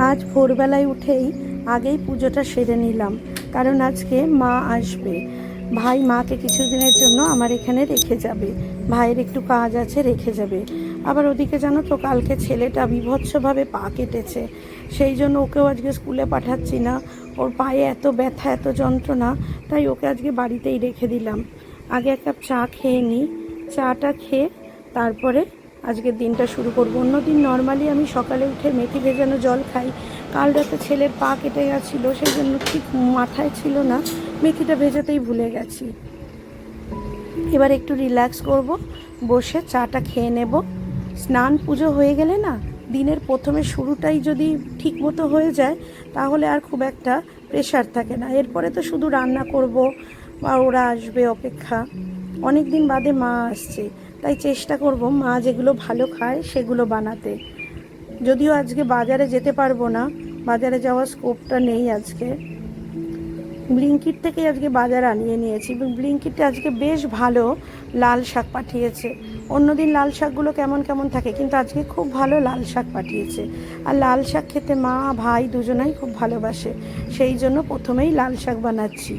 আজ ভোরবেলায় উঠেই আগেই পুজোটা সেরে নিলাম, কারণ আজকে মা আসবে। ভাই মাকে কিছুদিনের জন্য আমার এখানে রেখে যাবে, ভাইয়ের একটু কাজ আছে, রেখে যাবে। আবার ওদিকে জানো তো, কালকে ছেলেটা বীভৎসভাবে পা কেটেছে, সেই জন্য ওকেও আজকে স্কুলে পাঠাচ্ছি না। ওর পায়ে এত ব্যথা, এত যন্ত্রণা, তাই ওকে আজকে বাড়িতেই রেখে দিলাম। আগে এক কাপ চা খেয়ে নিই, চাটা খেয়ে তারপরে আজকের দিনটা শুরু করব। অন্যদিন নর্মালি আমি সকালে উঠে মেথি ভেজানো জল খাই। কাল রাতে ছেলের পা কেটে গেছিলো, সেই জন্য ঠিক মাথায় ছিল না, মেথিটা ভেজাতেই ভুলে গেছি। এবার একটু রিল্যাক্স করব, বসে চাটা খেয়ে নেব। স্নান পুজো হয়ে গেলে না, দিনের প্রথমে শুরুটাই যদি ঠিক মতো হয়ে যায়, তাহলে আর খুব একটা প্রেশার থাকে না। এরপরে তো শুধু রান্না করব বা ওরা আসবে অপেক্ষা। অনেক দিন বাদে মা আসছে, তাই চেষ্টা করব মা যেগুলো ভালো খায় সেগুলো বানাতে। যদিও আজকে বাজারে যেতে পারবো না, বাজারে যাওয়ার স্কোপটা নেই আজকে। ব্লিঙ্কিট থেকে আজকে বাজার আনিয়ে নিয়েছি। ব্লিঙ্কিটে আজকে বেশ ভালো লাল শাক পাঠিয়েছে। অন্যদিন লাল শাকগুলো কেমন কেমন থাকে, কিন্তু আজকে খুব ভালো লাল শাক পাঠিয়েছে। আর লাল শাক খেতে মা ভাই দুজনাই খুব ভালোবাসে, সেই জন্য প্রথমেই লাল শাক বানাচ্ছি।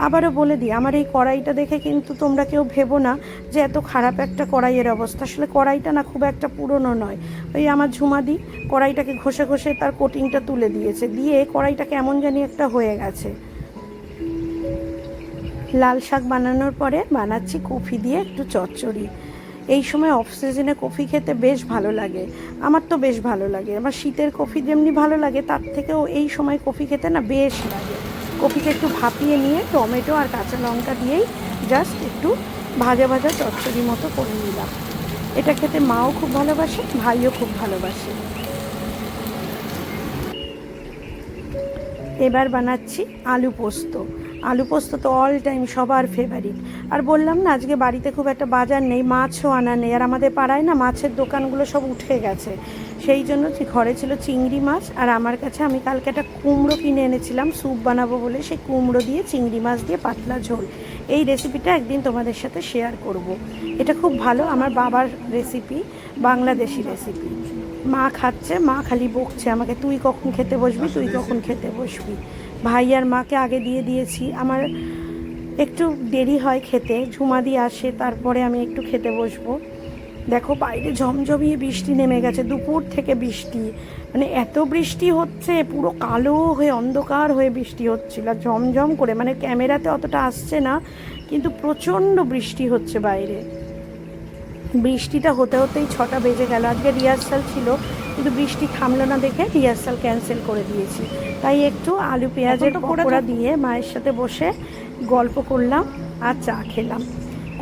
আবারও বলে দিই, আমার এই কড়াইটা দেখে কিন্তু তোমরা কেউ ভেবো না যে এত খারাপ একটা কড়াইয়ের অবস্থা। আসলে কড়াইটা না খুব একটা পুরনো নয়, ওই আমার ঝুমাদি কড়াইটাকে ঘষে ঘষে তার কোটিংটা তুলে দিয়েছে, দিয়ে কড়াইটা কেমন জানি একটা হয়ে গেছে। লাল শাক বানানোর পরে বানাচ্ছি কফি দিয়ে একটু চচ্চড়ি। এই সময় অফ সিজনে কফি খেতে বেশ ভালো লাগে, আমার তো বেশ ভালো লাগে। আমার শীতের কফি যেমনি ভালো লাগে, তার থেকেও এই সময় কফি খেতে না বেশ লাগে। কফিকে একটু ভাপিয়ে নিয়ে টমেটো আর কাঁচা লঙ্কা দিয়েই জাস্ট একটু ভাজা ভাজা চচ্চড়ি মতো করে নিলাম। এটা খেতে মাও খুব ভালোবাসে, ভাইও খুব ভালোবাসে। এবার বানাচ্ছি আলু পোস্ত। আলু পোস্ত তো অল টাইম সবার ফেভারিট। আর বললাম না, আজকে বাড়িতে খুব একটা বাজার নেই, মাছও আনা নেই। আর আমাদের পাড়ায় না মাছের দোকানগুলো সব উঠে গেছে, সেই জন্য ঘরে ছিল চিংড়ি মাছ। আর আমার কাছে আমি কালকে একটা কুমড়ো কিনে এনেছিলাম স্যুপ বানাবো বলে, সেই কুমড়ো দিয়ে চিংড়ি মাছ দিয়ে পাতলা ঝোল। এই রেসিপিটা একদিন তোমাদের সাথে শেয়ার করব। এটা খুব ভালো, আমার বাবার রেসিপি, বাংলাদেশি রেসিপি। মা খাচ্ছে, মা খালি বকছে আমাকে, তুই কখন খেতে বসবি, তুই কখন খেতে বসবি। ভাই আর মাকে আগে দিয়ে দিয়েছি, আমার একটু দেরি হয় খেতে, ঝুমাদি আসে তারপরে আমি একটু খেতে বসবো। দেখো বাইরে ঝমঝমিয়ে বৃষ্টি নেমে গেছে, দুপুর থেকে বৃষ্টি, মানে এত বৃষ্টি হচ্ছে, পুরো কালো হয়ে অন্ধকার হয়ে বৃষ্টি হচ্ছিল ঝমঝম করে। মানে ক্যামেরাতে অতটা আসছে না, কিন্তু প্রচণ্ড বৃষ্টি হচ্ছে বাইরে। বৃষ্টিটা হতে হতেই 6টা বেজে গেল। আজকে রিহার্সাল ছিল, কিন্তু বৃষ্টি থামলো না দেখে রিহার্সাল ক্যান্সেল করে দিয়েছি। তাই একটু আলু পেঁয়াজের পকোড়া দিয়ে মায়ের সাথে বসে গল্প করলাম আর চা খেলাম।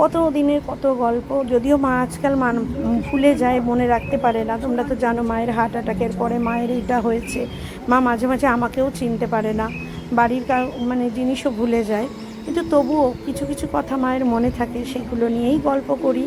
কত দিনের কত গল্প, যদিও মা আজকাল ভুলে যায়, মনে রাখতে পারে না। তোমরা তো জানো মায়ের হার্ট অ্যাটাকের পরে মায়ের এইটা হয়েছে। মা মাঝে মাঝে আমাকেও চিনতে পারে না, বাড়ির মানে জিনিসও ভুলে যায়, কিন্তু তবুও কিছু কিছু কথা মায়ের মনে থাকে, সেগুলো নিয়েই গল্প করি।